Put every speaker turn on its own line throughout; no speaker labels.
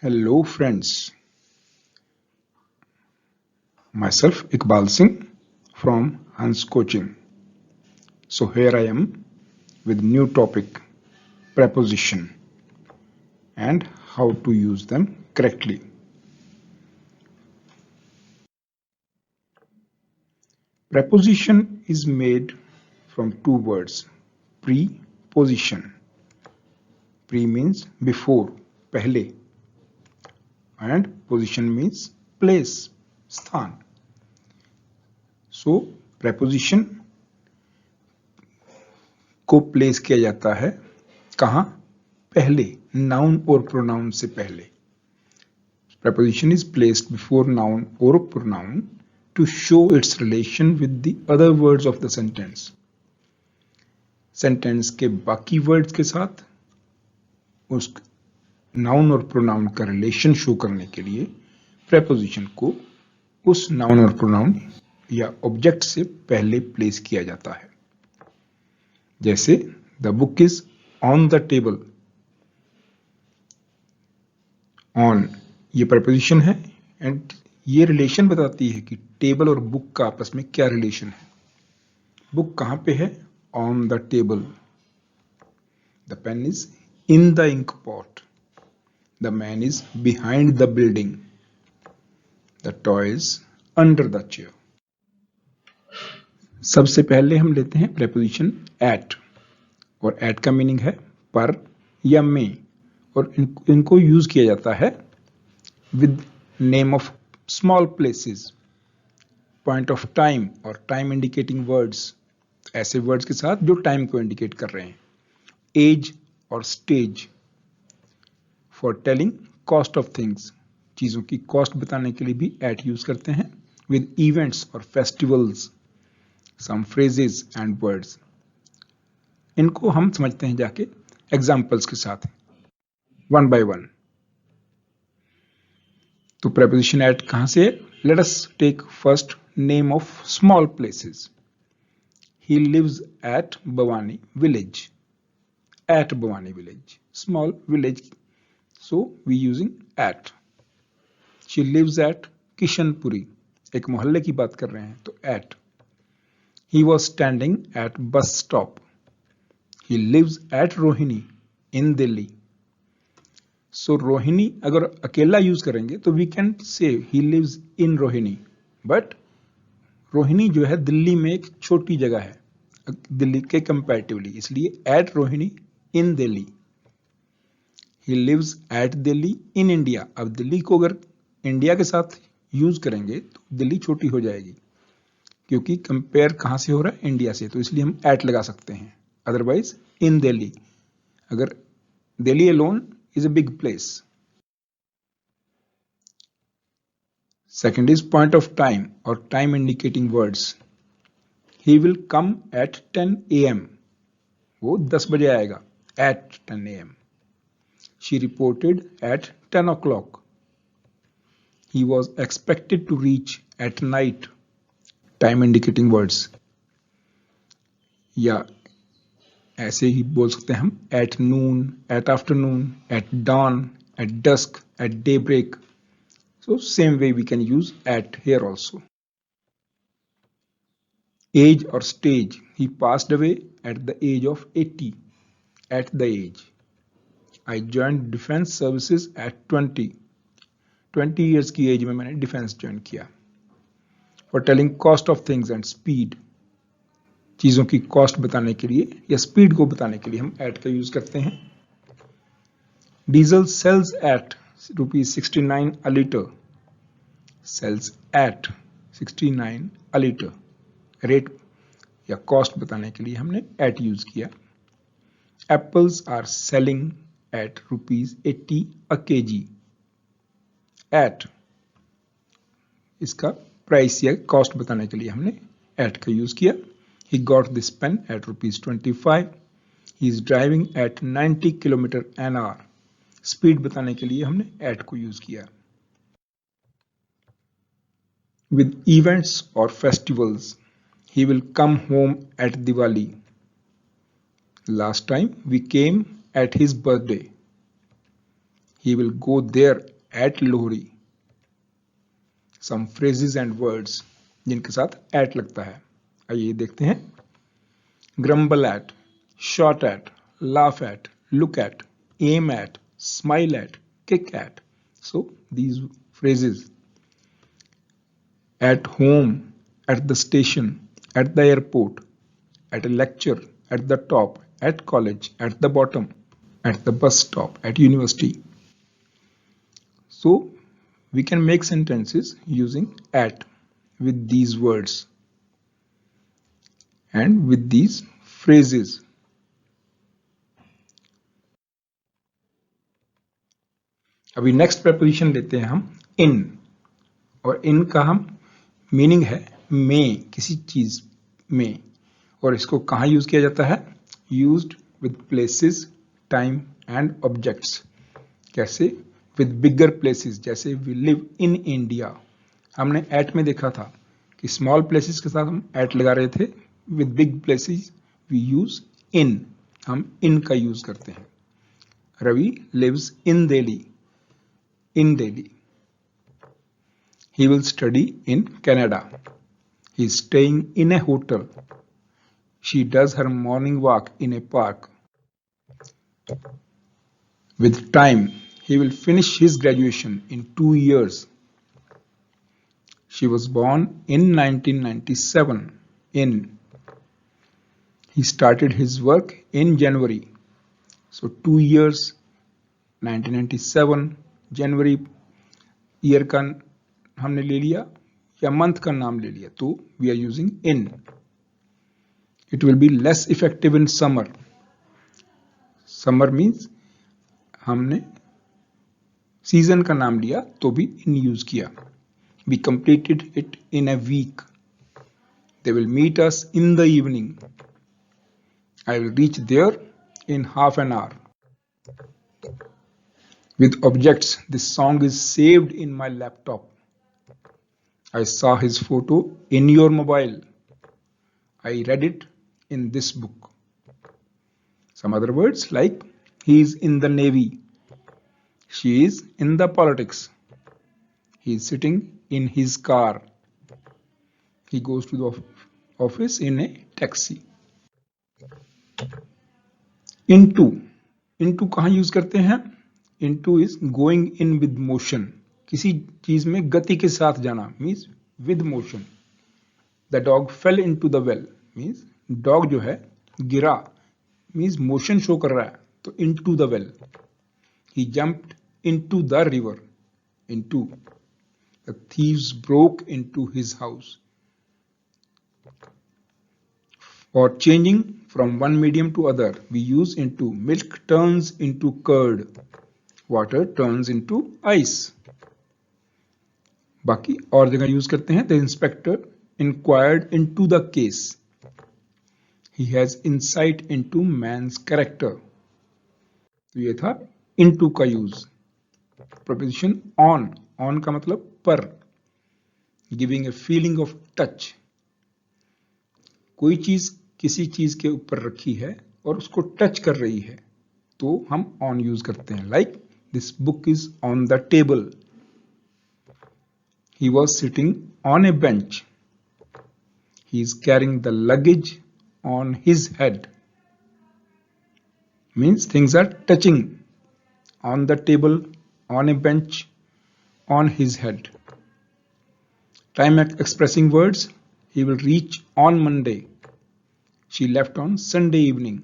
Hello friends, myself Iqbal Singh from Hans Coaching. So here I am with new topic preposition and how to use them correctly. Preposition is made from two words, preposition. Pre means before, पहले, and position means place, स्थान. So preposition को place किया जाता है कहाँ? पहले, noun और pronoun से पहले. Preposition is placed before noun or pronoun to show its relation with the other words of the sentence. Sentence के बाकी वर्ड्स के साथ उस नाउन और प्रोनाउन का रिलेशन शो करने के लिए प्रेपोजिशन को उस नाउन और प्रोनाउन या ऑब्जेक्ट से पहले प्लेस किया जाता है. जैसे the book is on the table. On ये प्रेपोजिशन है एंड ये रिलेशन बताती है कि टेबल और बुक का आपस में क्या रिलेशन है. बुक कहां पे है? On the table. The pen is in the ink pot. The man is behind the building. The toy is under the chair. सबसे पहले हम लेते हैं प्रेपोजिशन एट, और एट का मीनिंग है पर या में, और इनको यूज किया जाता है with name of small places, point of time और टाइम इंडिकेटिंग वर्ड्स, ऐसे वर्ड्स के साथ जो टाइम को इंडिकेट कर रहे हैं. एज और stage for telling cost of things, चीजों की कॉस्ट बताने के लिए भी एट यूज करते हैं. विद इवेंट्स और festivals, some phrases and words. इनको हम समझते हैं जाके एग्जाम्पल्स के साथ वन बाय वन. तो प्रेपोजिशन एट कहां से? Let us take first name of small places. He lives at Bhawani village. At Bhawani village, small village, so we using at. She lives at Kishanpuri, एक मोहल्ले की बात कर रहे हैं तो at. He was standing at bus stop. He lives at Rohini in Delhi. So Rohini अगर अकेला यूज करेंगे तो we can say he lives in Rohini. But Rohini जो है दिल्ली में एक छोटी जगह है दिल्ली के कंपैरेटिवली, इसलिए at Rohini in Delhi. He lives at Delhi in India. अब दिल्ली को अगर इंडिया के साथ यूज करेंगे तो दिल्ली छोटी हो जाएगी, क्योंकि कंपेयर कहां से हो रहा है? इंडिया से, तो इसलिए हम एट लगा सकते हैं. अदरवाइज इन दिल्ली, अगर Delhi alone is a big place. Second is point of time और time indicating words. He will come at 10 AM. वो 10 बजे आएगा, at 10 AM. She reported at 10 o'clock. He was expected to reach at night. Time indicating words. या ऐसे ही बोल सकते हैं हम at noon, at afternoon, at dawn, at dusk, at day break. So same way we can use at here also. Age और stage. He passed away at the age of 80. At the age. I join defence services at 20 years की age में मैंने defence join किया. For telling cost of things and speed, चीजों की cost बताने के लिए या स्पीड को बताने के लिए हम एट का यूज करते हैं. Diesel sells at ₹69 a liter. Sells at 69 a liter. Rate या कॉस्ट बताने के लिए हमने एट यूज किया. Apples are selling at ₹80 a kg. At, इसका प्राइस या कॉस्ट बताने के लिए हमने एट का यूज किया. He got this pen at ₹25. He is driving at 90 km an hour. Speed बताने के लिए हमने एट को यूज किया. With events or festivals, he will come home at Diwali. Last time we came at his birthday. He will go there at Lohri. Some phrases and words जिनके साथ at लगता है, आइए देखते हैं. Grumble at, shot at, laugh at, look at, aim at, smile at, kick at. So these phrases: at home, at the station, at the airport, at a lecture, at the top, at college, at the bottom, at the bus stop, at university. So we can make sentences using at with these words and with these phrases. अभी next preposition लेते हैं हम इन, और इन का हम meaning है में, किसी चीज में, और इसको कहाँ यूज किया जाता है? Used with places, time and objects. कैसे? विद बिगर प्लेसेस, जैसे वी लिव इन इंडिया. हमने एट में देखा था कि स्मॉल प्लेसेस के साथ हम एट लगा रहे थे. With big places we use in, हम इन का यूज करते हैं. Ravi lives in Delhi, in Delhi. He will study in Canada. He is staying in a hotel. She does her morning walk in a park. With time, he will finish his graduation in 2 years. She was born in 1997 in. He started his work in January. So 2 years, 1997, January year का हमने ले लिया या month का नाम ले लिया, तो we are using in. It will be less effective in summer. Summer means हमने सीजन का नाम लिया तो भी इन यूज किया. We completed it in a week. They will meet us in the evening. I will reach there in half an hour. With objects, this song is saved in my laptop. I saw his photo in your mobile. I read it in this book. Some other words like he is in the navy. She is in the politics. He is sitting in his car. He goes to the office in a taxi. Into. Into कहाँ use करते हैं? Into is going in with motion. किसी चीज में गति के साथ जाना means with motion. The dog fell into the well means dog जो है गिरा, means motion show कर रहा है, तो into the well. He jumped into the river. Into. The thieves broke into his house. For changing from one medium to other, we use into. Milk turns into curd. Water turns into ice. बाकी और जगह use करते हैं. The inspector inquired into the case. He has insight into man's character. तो ये था into का use. Preposition on. On का मतलब पर. Giving a feeling of touch. कोई चीज किसी चीज के ऊपर रखी है और उसको टच कर रही है तो हम on यूज करते हैं. Like this book is on the table. He was sitting on a bench. He is carrying the luggage on his head. Means things are touching on the table, on a bench, on his head. Time expressing words. He will reach on Monday. She left on Sunday evening.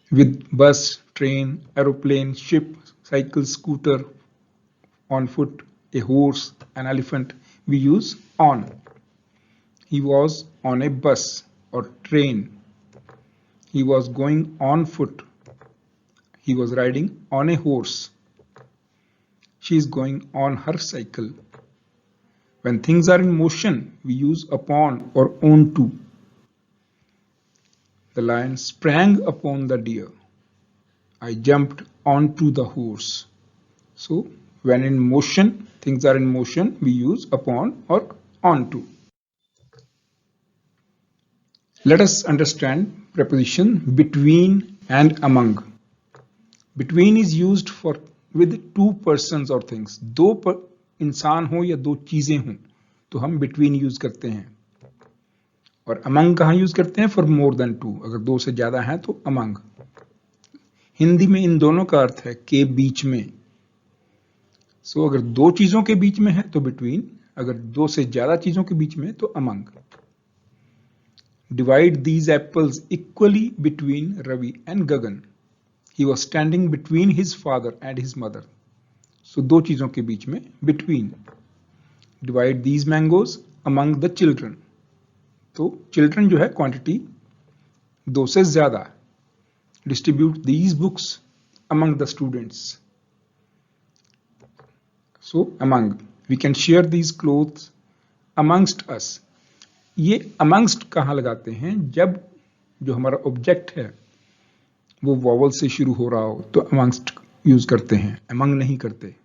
With bus, train, aeroplane, ship, cycle, scooter, on foot, a horse, an elephant, we use on. He was on a bus or train. He was going on foot. He was riding on a horse. She is going on her cycle. When things are in motion, we use upon or on to. The lion sprang upon the deer. I jumped onto the horse. So, when in motion, things are in motion, we use upon or onto. Let us understand preposition between and among. Between is used for with two persons or things. दो इंसान हो या दो चीजें हों तो हम between use करते हैं. और among कहाँ यूज करते हैं? For more than two. अगर दो से ज्यादा हैं तो among. हिंदी में इन दोनों का अर्थ है के बीच में. सो अगर दो चीजों के बीच में है तो between, अगर दो से ज्यादा चीजों के बीच में तो among. Divide these apples equally between Ravi and Gagan. He was standing between his father and his mother. So दो चीजों के बीच में between. Divide these mangoes among the children. तो children जो है quantity दो से ज्यादा. Distribute these books among the students. So among. We can share these clothes amongst us. ये amongst कहाँ लगाते हैं? जब जो हमारा ऑब्जेक्ट है वो वॉवल से शुरू हो रहा हो तो amongst यूज करते हैं, among नहीं करते.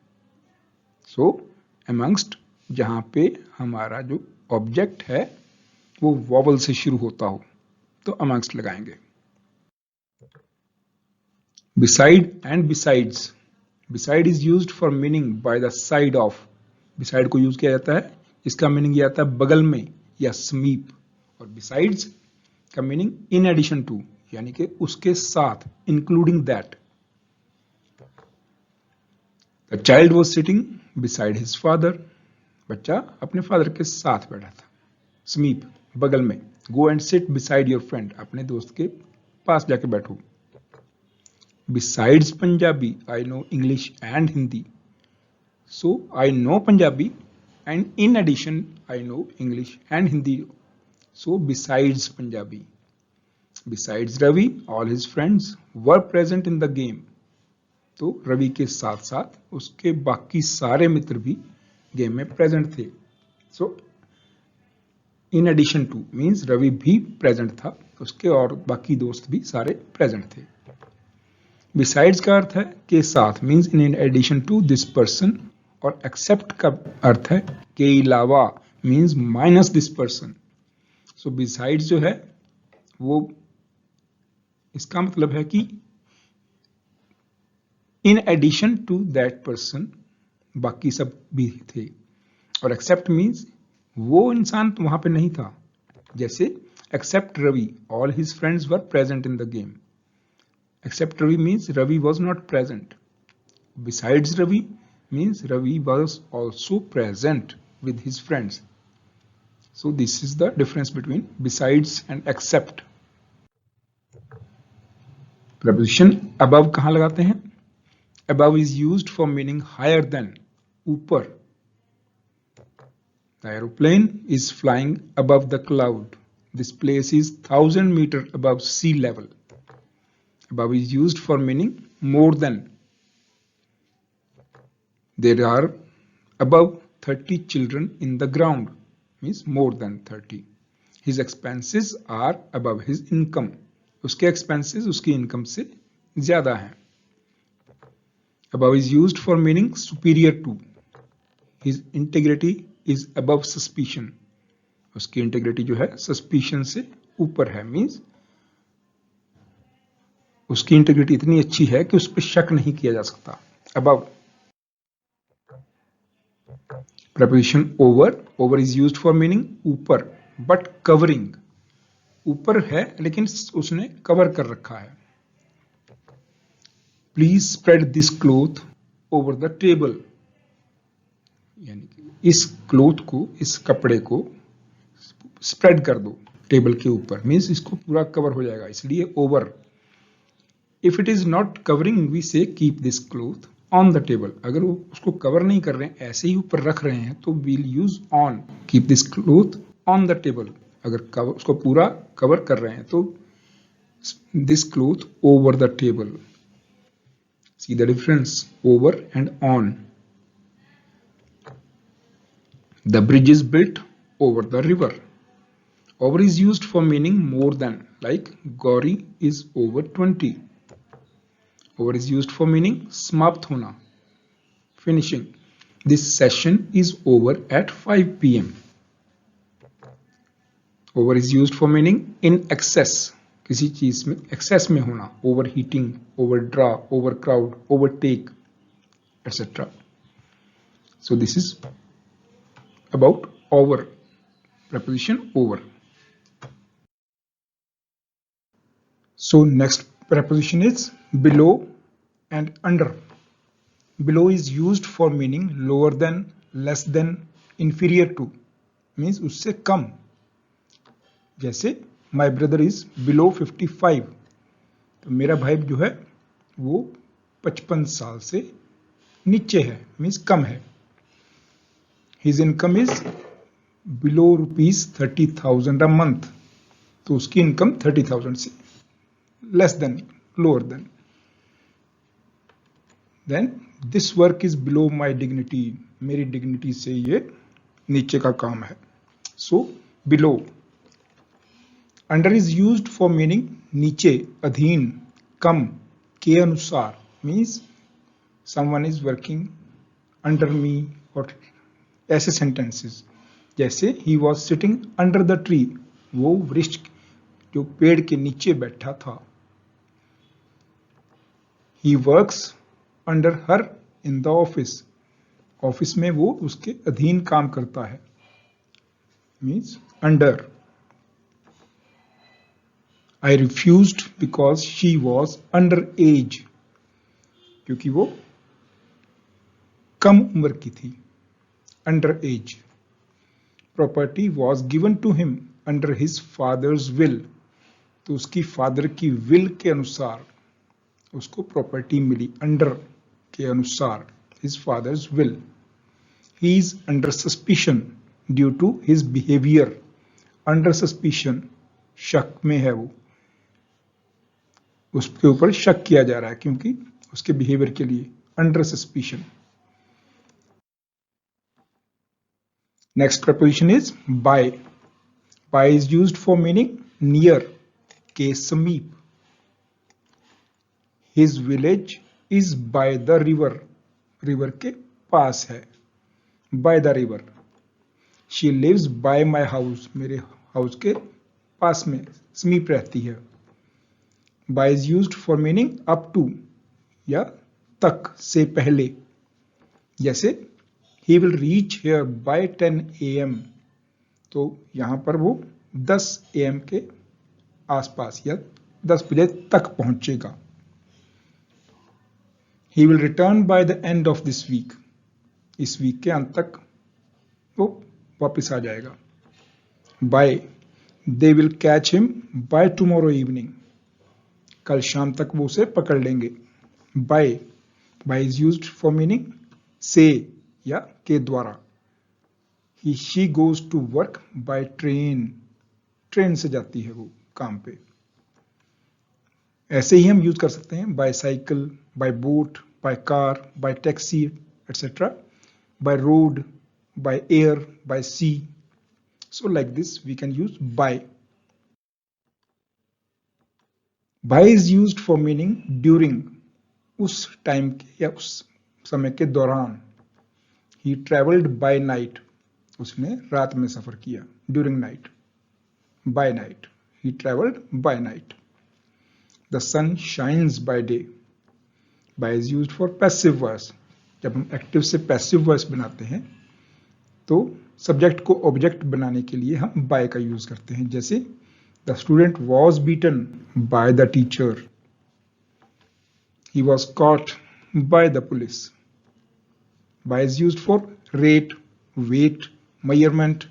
So amongst जहां पे हमारा जो ऑब्जेक्ट है वो वॉवल से शुरू होता हो तो amongst लगाएंगे. Beside and besides. Beside is used for meaning by the side of. Beside को यूज किया जाता है, इसका मीनिंग ये आता है बगल में या समीप. और besides का मीनिंग in addition to, यानी कि उसके साथ, including that. The child was sitting beside his father. बच्चा अपने फादर के साथ बैठा था. समीप, बगल में. Go and sit beside your friend. अपने दोस्त के पास जाके बैठो. Besides Punjabi, I know English and Hindi. So I know Punjabi and in addition I know English and Hindi. So besides Punjabi. Besides Ravi, all his friends were present in the game. तो रवि के साथ साथ उसके बाकी सारे मित्र भी game में present थे. So in addition to means Ravi भी प्रेजेंट था, उसके और बाकी दोस्त भी सारे प्रेजेंट थे. बिसाइड्स का अर्थ है के साथ, means in addition to this person. और एक्सेप्ट का अर्थ है के अलावा, means minus this person. So besides जो है वो इसका मतलब है कि in addition to that person बाकी सब भी थे. और एक्सेप्ट मीन्स वो इंसान तो वहां पे नहीं था. जैसे except Ravi, all his friends were present in the game. Except Ravi means Ravi was not present. Besides Ravi means Ravi was also present with his friends. So this is the difference between besides and except. Preposition above कहाँ लगाते हैं? Above is used for meaning higher than, ऊपर. The aeroplane is flying above the cloud. This place is 1,000 meters above sea level. Above is used for meaning more than. There are above 30 children in the ground, means more than 30. His expenses are above his income. उसके expenses उसकी income से ज्यादा हैं. Above is used for meaning superior to. His integrity is above suspicion. उसकी integrity जो है suspicion से ऊपर है, means उसकी इंटीग्रिटी इतनी अच्छी है कि उस पर शक नहीं किया जा सकता. Above. Preposition over. Over is used for meaning ऊपर, बट कवरिंग. ऊपर है लेकिन उसने कवर कर रखा है. Please spread this cloth over the table. यानी कि इस क्लॉथ को, इस कपड़े को स्प्रेड कर दो टेबल के ऊपर, मीन्स इसको पूरा कवर हो जाएगा, इसलिए over. If it is not covering, we say keep this cloth on the table. अगर वो उसको कवर नहीं कर रहे हैं, ऐसे ही ऊपर रख रहे हैं, तो we'll use on. Keep this cloth on the table. अगर उसको पूरा कवर कर रहे हैं तो this cloth over the table. See the difference, over and on. The bridge is built over the river. Over is used for meaning more than, like Gauri is over 20. Over is used for meaning समाप्त होना, finishing. This session is over at 5 p.m. Over is used for meaning in excess. किसी चीज में access में होना, over heating, over draw, over crowd, overtake, etc. So this is about over, preposition over. So next preposition is below and under. Below is used for meaning lower than, less than, inferior to, means उससे कम. जैसे my brother is below 55, तो मेरा भाई जो है वो 55 साल से नीचे है, मीन्स कम है. His income is below rupees 30,000 a month, तो उसकी इनकम 30,000 से less than, lower than. Then this work is below my dignity, मेरी dignity से ये नीचे का काम है. So below. Under is used for meaning नीचे, अधीन, कम, के अनुसार, means someone is working under me, और ऐसे sentences. जैसे he was sitting under the tree, वो वृक्ष जो पेड़ के नीचे बैठा था. He works under her in the office, office में वो उसके अधीन काम करता है, means under. I refused because she was under age, क्योंकि वो कम उम्र की थी, under age. Property was given to him under his father's will, तो उसकी फादर की विल के अनुसार उसको प्रॉपर्टी मिली, अंडर के अनुसार, his father's will. He is under suspicion due to his behavior. Under suspicion, शक में है वो, उसके ऊपर शक किया जा रहा है क्योंकि उसके बिहेवियर के लिए, under suspicion. Next preposition is by. By is used for meaning near, के समीप. His village is by the river, river के पास है, by the river. She lives by my house, मेरे हाउस के पास में, समीप रहती है. By is used for meaning up to, या तक, से पहले. जैसे he will reach here by 10 AM, तो यहां पर वो 10 AM के आसपास या 10 बजे तक पहुंचेगा. He will return by the end of this week, इस वीक के अंत तक वो वापस आ जाएगा. By, they will catch him by tomorrow evening, कल शाम तक वो उसे पकड़ लेंगे. By, by is used for meaning से या के द्वारा. He she goes to work by train, train से जाती है वो काम पे. ऐसे ही हम यूज कर सकते हैं by cycle, by boat, by car, by taxi, etcetera. By road, by air, by sea. So like this we can use by. By is used for meaning during, उस टाइम के या उस समय के दौरान. He traveled by night, उसने रात में सफर किया, during night, by night. He traveled by night. The sun shines by day. By is used for passive voice. जब हम एक्टिव से पैसिव वॉइस बनाते हैं तो सब्जेक्ट को ऑब्जेक्ट बनाने के लिए हम by का यूज करते हैं. जैसे The student was beaten by the teacher. He was caught by the police. By is used for rate, weight, measurement,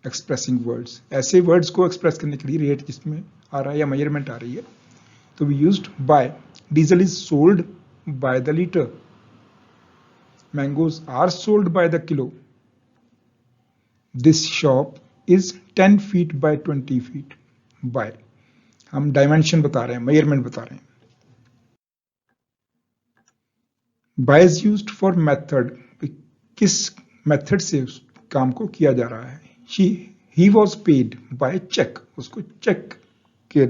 expressing words. ऐसे words को express करने के लिए rate जिसमें आ रहा है या measurement आ रही है तो we used by. Diesel is sold by the liter. Mangoes are sold by the kilo. This shop is 10 feet by 20 feet. By, हम डायमेंशन बता रहे हैं, मेजरमेंट बता रहे हैं. By is used for method, किस मेथड से उस काम को किया जा रहा है. He was paid by check, उसको चेक के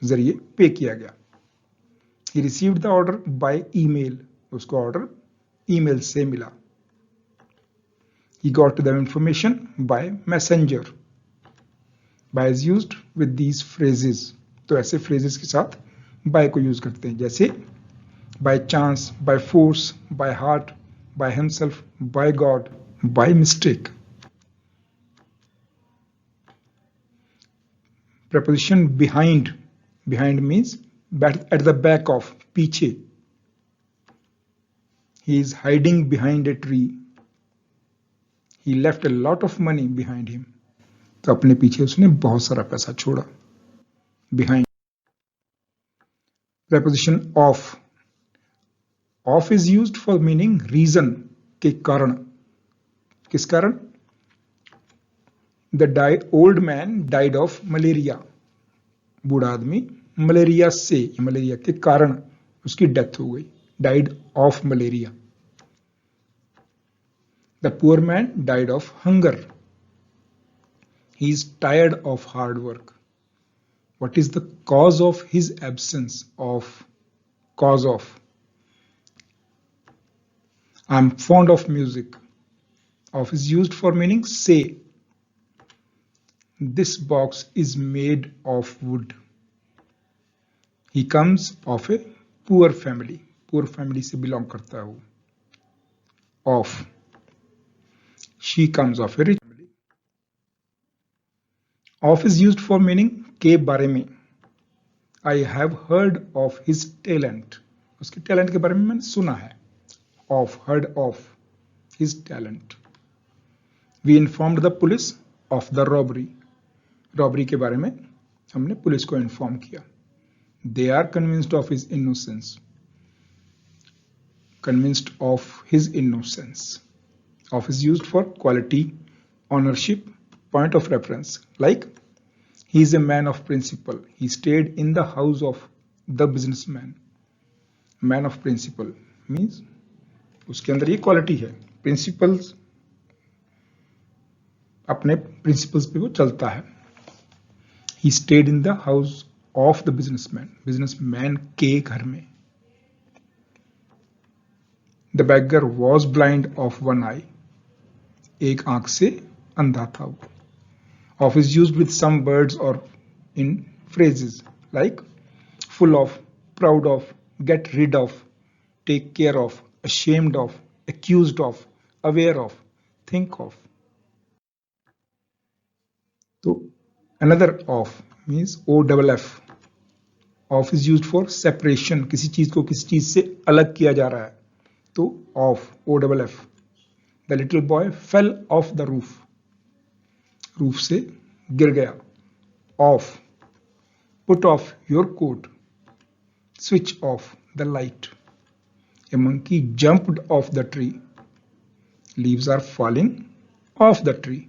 जरिए पे किया गया. He received the order by email, उसको ऑर्डर ईमेल से मिला. He got the information by messenger. By is used with these phrases, तो ऐसे फ्रेजेस के साथ बाय को यूज करते हैं, जैसे by chance, by force, by heart, by himself, by God, by mistake. preposition behind, behind means at the back of, पीछे। he is hiding behind a tree, he left a lot of money behind him, तो अपने पीछे उसने बहुत सारा पैसा छोड़ा। behind। preposition of is used for meaning reason, के कारण। किस कारण? the old man died of malaria, बूढ़ा आदमी मलेरिया से, मलेरिया के कारण उसकी डेथ हो गई, died of malaria। the poor man died of hunger, he is tired of hard work। what is the cause of his absence? Cause of, I'm fond of music, of is used for meaning say, this box is made of wood, he comes of a poor family, poor family से belong करता है वो। of, she comes of a rich family। of is used for meaning के बारे में, I have heard of his talent, उसके talent के बारे में मैंने सुना है। of, heard of his talent। we informed the police of the robbery, robbery के बारे में हमने पुलिस को इन्फॉर्म किया। they are convinced of his innocence, convinced of his innocence। of is used for quality, ownership, point of reference, like he is a man of principle, he stayed in the house of the businessman। man of principle means उसके अंदर ये quality है, principles, अपने principles पे वो चलता है। he stayed in the house of the businessman, businessman के घर में। the beggar was blind of one eye, एक आंख से अंधा था वो। of is used with some words or in phrases like full of, proud of, get rid of, take care of, ashamed of, accused of, aware of, think of। तो another of means OFF। of is used for separation, किसी चीज को किसी चीज से अलग किया जा रहा है, तो of, OFF। the little boy fell off the roof, roof से गिर गया। of, put off your coat, switch off the light, a monkey jumped off the tree, leaves are falling off the tree।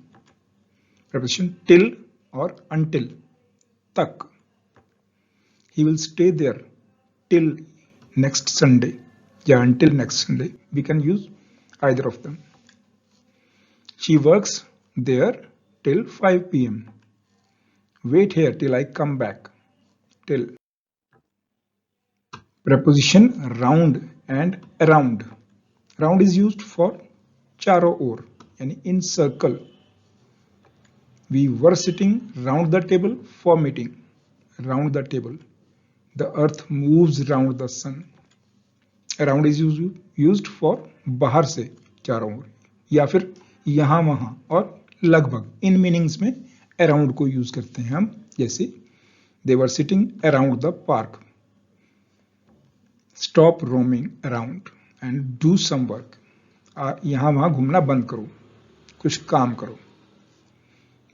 preposition till or until, tak, he will stay there till next Sunday, yeah, until next Sunday, we can use either of them। she works there till 5 p.m, wait here till I come back, till। preposition round and around, round is used for चारों ओर, यानी in circle। we were sitting round the table for meeting, round the table, the earth moves round the sun। around is used for बाहर से, चारों ओर, या फिर यहां वहां और लगभग, इन मीनिंग्स में around को यूज करते हैं हम, जैसे they were sitting around the park, stop roaming around and do some work, यहां वहां घूमना बंद करो, कुछ काम करो।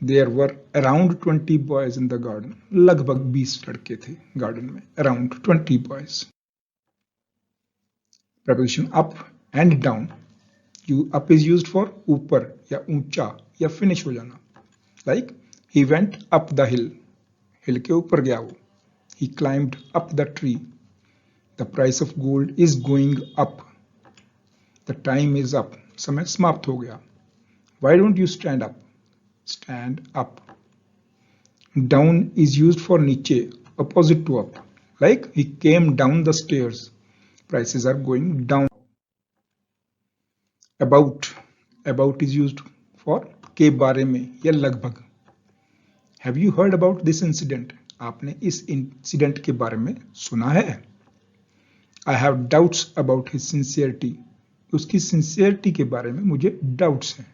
There were around 20 boys in the garden, लगभग 20 लड़के थे गार्डन में, around 20 boys। preposition up and down, up is used for ऊपर या ऊंचा या फिनिश हो जाना, like he went up the hill, हिल के ऊपर गया वो। he climbed up the tree, the price of gold is going up, the time is up, समय समाप्त हो गया। why don't you stand up, stand up। down is used for नीचे, opposite to up, like he came down the stairs, prices are going down। about is used for के बारे में या लगभग। have you heard about this incident, आपने इस incident के बारे में सुना है? I have doubts about his sincerity, उसकी सिंसियरिटी के बारे में मुझे डाउट्स हैं।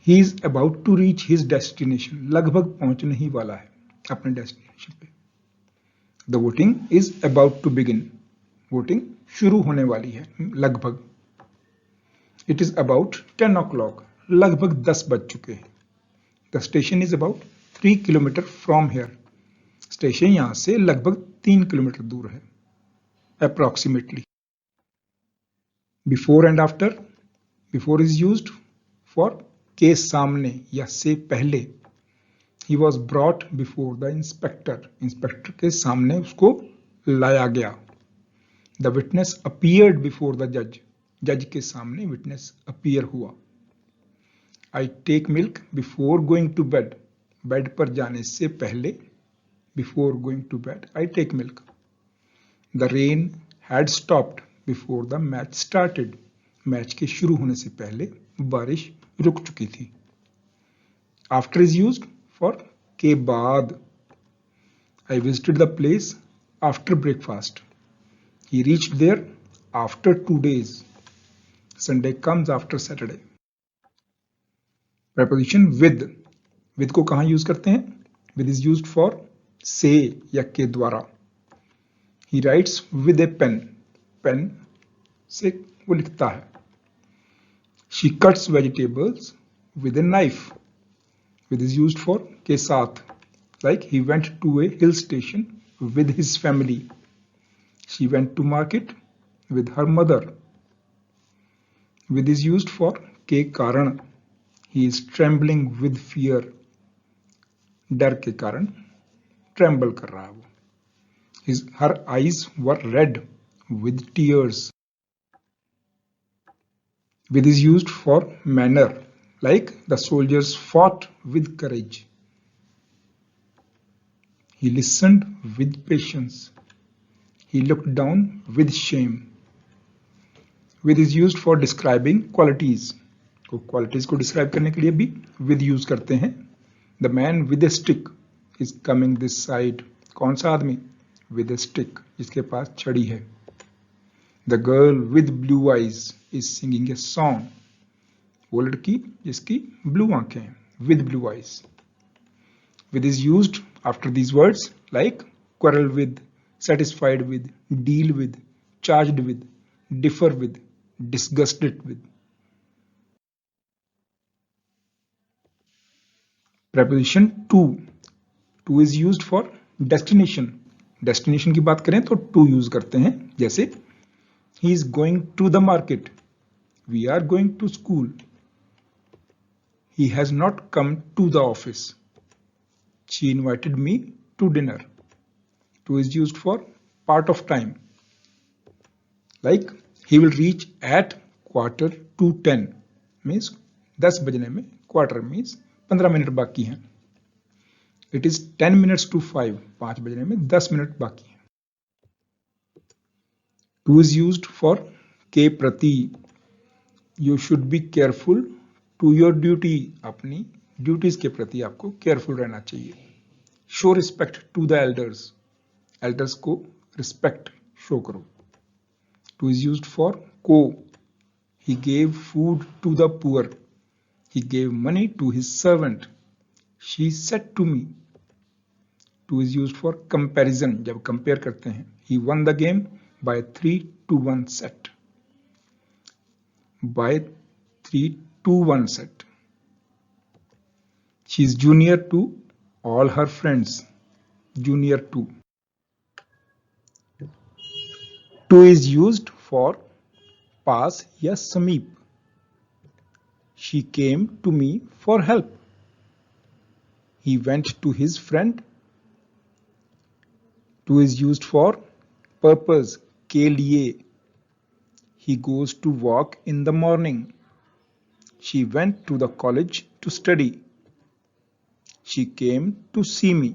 He is about to reach his destination, लगभग पहुंचने ही वाला है अपने डेस्टिनेशन पे। The voting is about to begin, voting शुरू होने वाली है लगभग। इट इज अबाउट 10 o'clock, लगभग 10 बज चुके हैं। The station is about 3 kilometre from here, station यहां से लगभग 3 किलोमीटर दूर है approximately. Before and after, before is used for के सामने या से पहले। He was brought before the inspector, inspector के सामने उसको लाया गया। The witness appeared before the जज, जज के सामने विटनेस अपीयर हुआ। आई take milk before going to bed, bed पर जाने से पहले, before going to bed I take milk. The rain had stopped before the match started, match के शुरू होने से पहले बारिश रुक चुकी थी। आफ्टर इज यूज्ड फॉर के बाद। I visited the place after breakfast, he reached there after 2 days. Sunday comes after Saturday. Preposition with, with को कहां यूज करते हैं? with is used for से या के द्वारा। he writes with a pen, pen से वो लिखता है। she cuts vegetables with a knife, with is used for के साथ, like he went to a hill station with his family. She went to market with her mother. With is used for के कारण, he is trembling with fear, डर के कारण tremble कर रहा है वो। her eyes were red with tears. With is used for manner, like the soldiers fought with courage. He listened with patience. He looked down with shame. With is used for describing qualities, तो qualities को describe करने के लिए भी with use करते हैं। The man with a stick is coming this side, कौन सा आदमी? With a stick, जिसके पास छड़ी है। The girl with blue eyes is singing a song, वो लड़की जिसकी blue आंखें हैं, with blue eyes. With is used after these words like quarrel with, satisfied with, deal with, charged with, differ with, disgusted with. Preposition to, to is used for destination, destination की बात करें तो to use करते हैं। जैसे he is going to the market, we are going to school, he has not come to the office, she invited me to dinner. To is used for part of time, like he will reach at 9:45, means 10 बजने में, quarter means 15 minute बाकी हैं। It is 10 minutes to 5, 5 बजने में 10 minute बाकी हैं। To is used for के प्रति, you should be careful to your duty, अपनी ड्यूटीज के प्रति आपको केयरफुल रहना चाहिए। Show respect to the elders, elders को रिस्पेक्ट शो करो। टू इज यूज्ड फॉर को, he gave food to the poor, he gave money to his servant, she said to me. To is used for comparison, जब compare करते हैं। He won the game by 3-1 set, by 3-1 set. She is junior to all her friends, junior to. To is used for पास या समीप। She came to me for help, he went to his friend। To is used for purpose, के लिए। He goes to walk in the morning, she went to the college to study, she came to see me।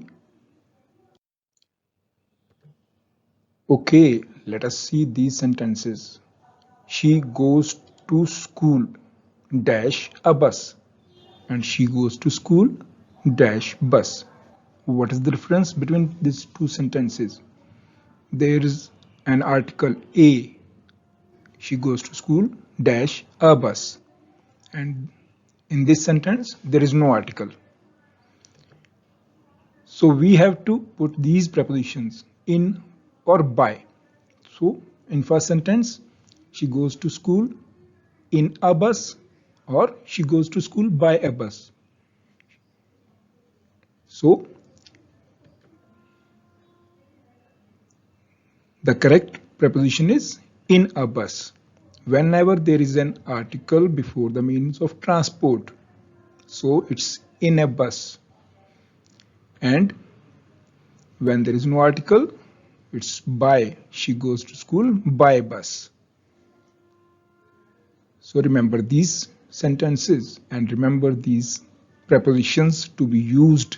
Okay, let us see these sentences. She goes to school dash a bus, and she goes to school dash bus. What is the difference between these two sentences? There is an article A. She goes to school dash a bus. And in this sentence, there is no article. So we have to put these prepositions in or by. So in first sentence, she goes to school in a bus or she goes to school by a bus. So the correct preposition is in a bus. Whenever there is an article before the means of transport, so it's in a bus. And when there is no article, it's by. She goes to school by bus. So remember these sentences and remember these prepositions to be used.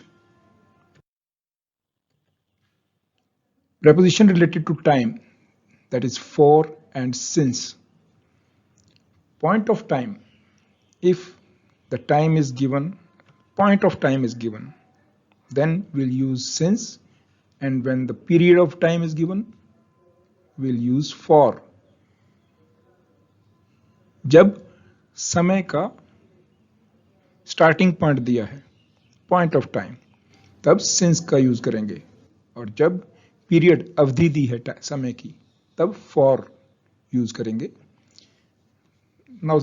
Preposition related to time, that is for and since. Point of time. If the time is given, point of time is given, then we'll use since, and when the period of time is given, we'll use for. जब समय का starting point दिया है, point of time, तब since का use करेंगे, और जब पीरियड अवधि दी है समय की, तब फॉर यूज करेंगे. Now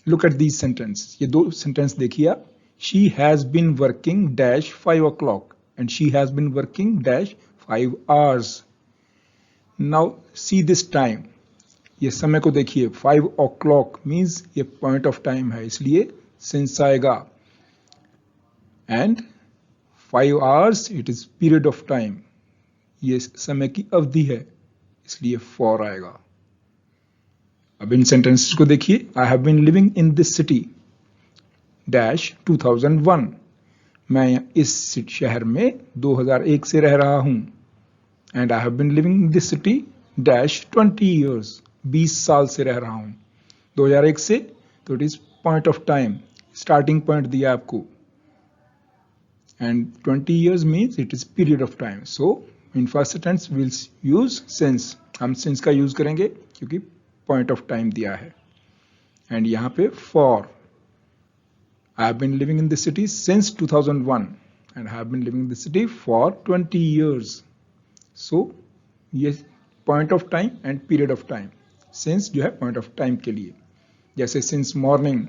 look at these sentence. ये दो सेंटेंस देखिए आप. She has been working dash 5 o'clock and she has been working dash 5 hours. Now see this time. ये समय को देखिए, 5 o'clock मीन्स ये पॉइंट ऑफ टाइम है, इसलिए सिंस आएगा. And 5 hours it is period of time, ये समय की अवधि है, इसलिए फॉर आएगा. अब इन सेंटेंसेस को देखिए. I have been living in this city dash 2001. मैं इस शहर में 2001 से रह रहा हूं. And I have been living in this city dash 20 years. 20 साल से रह रहा हूं. 2001 से, तो it is point of time, starting point दिया आपको. And 20 years means it is period of time. So in first sentence will use since. हम सिंस का यूज करेंगे क्योंकि पॉइंट ऑफ टाइम दिया है. एंड यहां पे for. I have been living in this city since 2001 and I have been living in this city for 20 years. So ये point of time and period of time. Since जो है point of time के लिए, जैसे since morning,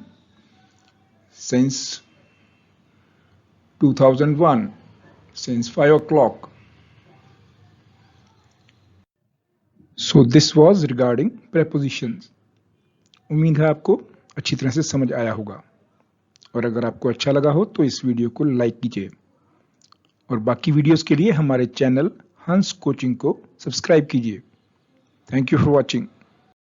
since 2001, since 5 o'clock. So this was regarding prepositions. उम्मीद है आपको अच्छी तरह से समझ आया होगा, और अगर आपको अच्छा लगा हो तो इस वीडियो को लाइक कीजिए, और बाकी वीडियोस के लिए हमारे चैनल हंस कोचिंग को सब्सक्राइब कीजिए. Thank you for watching.